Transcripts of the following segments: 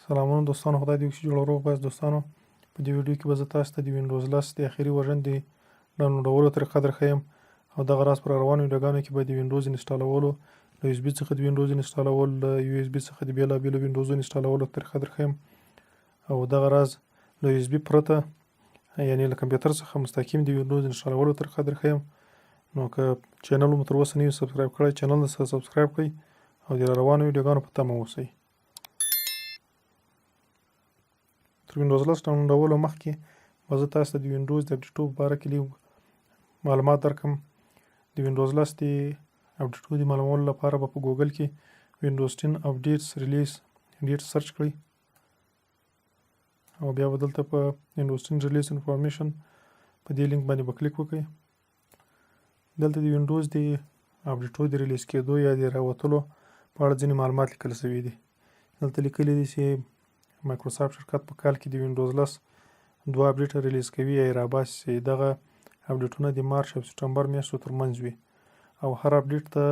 سلامونه دوستانو، خدای دې وکړي چې جوړ روغ باسي دوستانو. په دې ویډیو کې به زه تاسو ته د وینډوز 10 د اخري ورژن د ډاونلوډولو طریقه درښیم او دغه راز پر روانو ویډیوګانو کې به د وینډوز انسټالولو، له یو اس بي څخه د وینډوز انسټالول، له یو اس بي څخه د بېلابېلو وینډوزو انسټالولو طریقه درښیم او دغه راز له یو اس بي پرته، یعنې له کمپیوټر څخه مستقیم د وینډوز انسټالولو طریقه درښیم. نو که چینل مو تر اوسه نه وي سبسکرایب کړی، چینل سره سبسکرایب کړئ او د روانو ویډیوګانو په تمه اوسئ. تر وینډوز 10 ډاونلوډولو مخکې به زه تاسو ته د وینډوز د اپډیټو په باره کې لږ معلومات درکړم. د وینډوز 10 د اپډیټو د معلومولو لپاره به په ګوګل کې وینډوز 10 اپډیټس ریلیز اپډیټ سرچ کړئ او بیا به دلته په وینډوز 10 ریلیز انفارمیشن په دې لینک باندې به کلیک وکړئ. دلته د وینډوز د اپډیټو د ریلیز کېدو یا د راوتلو په اړه ځینې معلومات لیکل شوي دي. دلته لیکلي دي چې مایکروسافټ شرکت په کال کې د وینډوز 10 دوه اپډیټه ریلیز کوي یا یې راباسي چې دغه اپډیټونه د مارچ او سپټمبر میاشتو ترمنځ وي او هر اپډیټ ته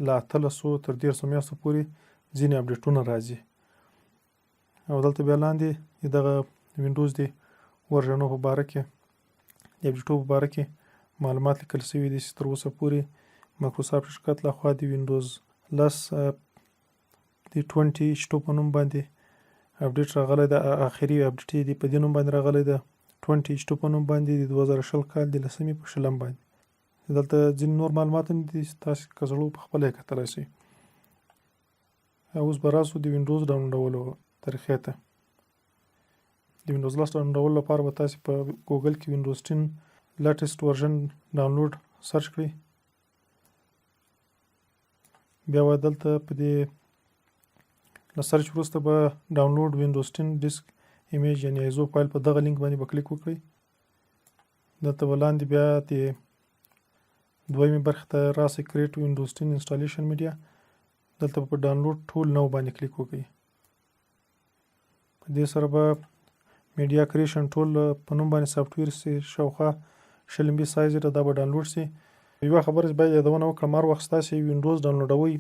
له 1800 تر 1300 میاشتو پورې ځینې اپډیټونه راځي. او دلته بیا لاندې دغه وینډوز د ورژنو په باره کې د اپډیټو په باره کې معلومات لیکل شوي دي چې تر اوسه پورې مایکروسافټ شرکت لخوا د وینډوز 10 د 20 شتو په نوم باندې اپډیټ راغلی ده، اخري اپډیټ دی په دې نوم باندې راغلی ده، 20 شتو په نوم باندې د 2020 کال د 10مې په شلم باندې. دلته ځینې نور معلومات هم دي چې تاسو که زړه په خپله یې کتلی شئ. اوس به راسو د وینډوز ډاونلوډولو طریقې ته. د وینډوز 10 ډاونلوډولو لپاره به تاسو په ګوګل کې وینډوز 10 لیټسټ ورژن ډاونلوډ سرچ کړئ. بیا به دلته په دې له سرچ وروسته به ډاونلوډ وینډوز 10 ډیسک ایمیج یعنې ایزو فایل په دغه لینک باندې به کلیک وکړئ. دلته به لاندې بیا د دویمې برخې ته راسئ، کریټ وینډوز 10 انسټالیشن میډیا. دلته په ډاونلوډ ټول نو باندې کلیک وکړئ. په دې سره به میډیا کریشن ټول په نوم باندې سافټویر سي شاوخوا 20 MB سایز دا به ډاونلوډ سي. یوه خبره چې باید یادونه وکړم، هر وخت ستاسې وینډوز ډاونلوډوئ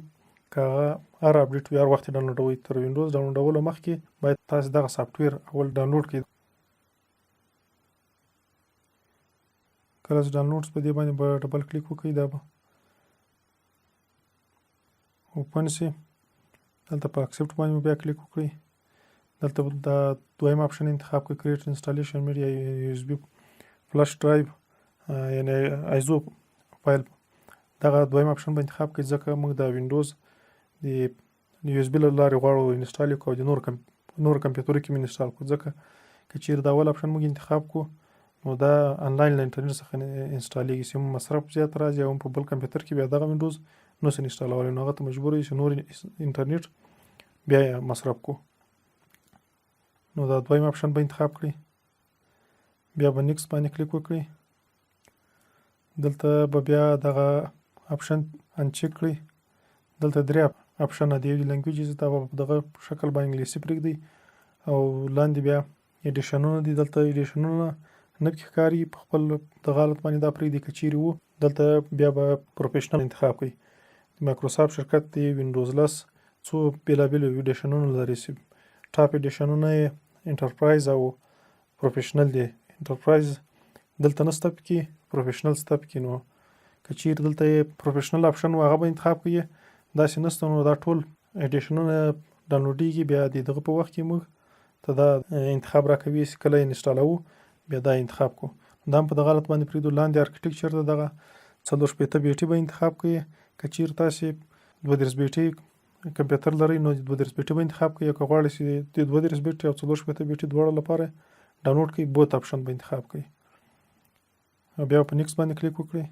که هغه هر اپډیټ وي هر وخت یې ډاونلوډوئ، تر وینډوز ډاونلوډولو مخکې باید تاسې دغه سافټویر اول ډاونلوډ کړئ. کله چې ډاونلوډز په دې باندې به ډبل کلیک وکړئ، دا به اوپن سي. دلته په اکسپټ باندې بیا کلیک وکړئ. دلته دا دویم اپشن انتخاب کړئ، کریټ انسټالیشن میډیا یو اس بي فلش ډرایو یعنې ایزو فایل. دغه دویم اپشن به انتخاب کړئ ځکه موږ د وینډوز د یو اس بي له لارې غواړو انسټال یې کړو او د نور کمپیوټرو کې مې انسټال کړو. ځکه که چیرې د اول اپشن موږ انتخاب کړو نو دا انلاین له انټرنیټ څخه انسټالیږي، چې مصرف زیات راځي او په بل کمپیوټر کې بیا دغه وینډوز نو سي انسټالولی، نو هغه ته مجبور یو چې نور انټرنیټ بیا یې مصرف کړو. نو دا دویم اپشن به انتخاب کړئ. بیا به نیکس باندې کلیک وکړئ. دلته به بیا دغه اپشن انچیک کړئ. دلته درې اپشنه دی، یو د لینګویجز دا به په دغه شکل باندې انګلیسي پرېږدئ او لاندې بیا ایډېشنونو دي. دلته ایډېشنونه نه پکې ښکاري، په خپل دغه حالت باندې دا پرېږدئ. که چیرې وو دلته بیا به پروفیشنل انتخاب کړئ. د مایکروسافټ شرکت د وینډوز 10 څو بېلابېلو ایډېشنونه لري چې ټاپ ایډېشنونه یې انټرپرایز او پروفیشنل دي. انټرپرایز دلته نسته پکې، پروفیشنل سته پکې. نو که چیرې دلته یې پروفیشنل اپشن و هغه به انتخاب کړئ، داسې نسته نو دا ټول ایډېشنونه ډاونلوډېږي. بیا د دغه په وخت کې موږ ته دا انتخاب راکوي چې کله یې انسټالوو بیا دا انتخاب کړو. دا هم په دغه حالت باندې پرېږدو. لاندې ارکیټیکچر ته دغه 480 بیټي به انتخاب کړئ. که چیرې تاسې 32 بیټي کمپیوټر لرئ نو 32 بیټي به انتخاب کړئ. که غواړئ چې د 32 بیټي او 480 بیټي دواړو لپاره ډاونلوډ کړئ، بوت اپشن به انتخاب کړئ او بیا په نیکس باندې کلیک وکړئ.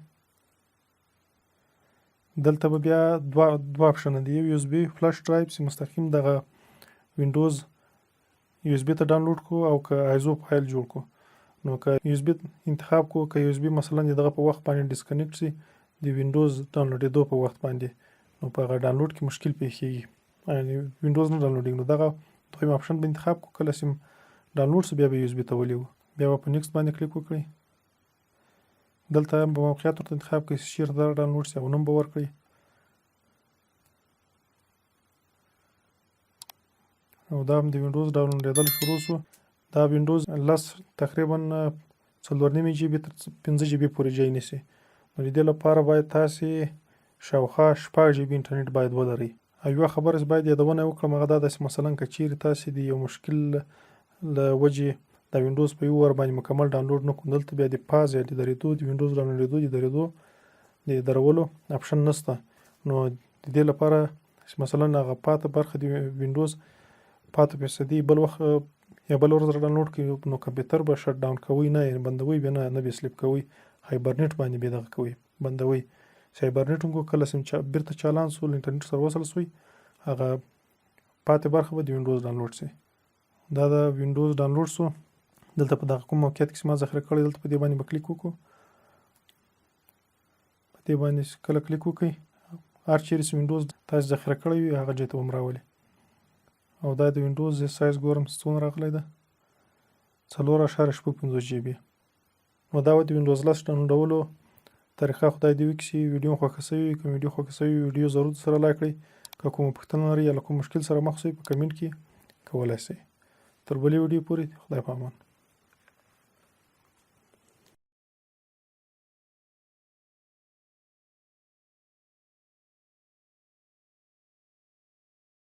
دلته به بیا دوه اپشنه دي، یو یو اس بي فلش ډرایو چې مستقیم دغه وینډوز یو اس بي ته ډاونلوډ کړو او که ایزو فایل جوړ کړو. نو که یو اس بي انتخاب کړو، که یو اس بي مثلا دغه په وخت باندې ډسکنیکټ شي د وینډوز ډاونلوډېدو په وخت باندې، نو په هغه ډاونلوډ کې مشکل پیښیږي، یعنې وینډوز نه ډاونلوډېږي. نو دغه دویم اپشن به انتخاب کړو. کله چې ډاونلوډ شي بیا به یو اس بي ته ولېږو. بیا به په نیکس باندې کلیک وکړئ. دلته به موقعیت ورته انتخاب کړئ چې چېرته دا ډاونلوډ شي او نوم به ورکړئ. او دا هم د وینډوز ډاونلوډېدل شروع شو. دا وینډوز 10 تقریبا 4.5 جی بي تر 5 جی بي پورې ځای نیسي. نو د دې لپاره باید تاسې شاوخوا 6 جی بي انټرنیټ باید ولرئ. او یوه خبره چې باید یادونه وکړم هغه دا ده چې مثلا که چیرې تاسې د یو مشکل له وجې د وینډوز په یو وار باندې مکمل ډاونلوډ نه کړو، دلته بیا د پاز یا د درېدو د وینډوز ډاونلوډېدو د درېدو د درولو اپشن نشته. نو د دې لپاره مثلا هغه پاته برخه د وینډوز پاته فیصدي بل وخت یا بل ورځ ډاونلوډ کړئ نو کمپیوټر به شټ ډاون کوئ، نه یې بندوئ، بیا نه به سلیپ کوئ، هایبرنیټ باندې بیا دغه کوئ بندوئ. چې هایبرنیټ هم کله چې بیرته چالان شو انټرنیټ سره وصل شوی هغه پاتې برخه به د وینډوز ډاونلوډ شي. دا د وینډوز ډاونلوډ شو. دلته په دغه کوم موقعیت کې چې ما ذخیره کړی دلته په دې باندې به کلیک وکړو. په دې باندې کله کلیک وکړئ هر چیرې چې وینډوز تاسو ذخیره کړی وي هغه ځای ته به راولي. او دا د وینډوز سایز ګورم څومره راغلی ده 4.55 جی بي. نو دا د وینډوز 10 ډاونلوډولو طریقه. خدای دې وکړي چې ویډیو خوښه شوې وي. که ویډیو خوښه شوې وي ویډیو ضرور سره لایک کړئ. که کومه پوښتنه لرئ یا له کوم مشکل سره مخ شئ په کمنټ کې کولی شئ. تر بلې ویډیو پورې خدای په امان.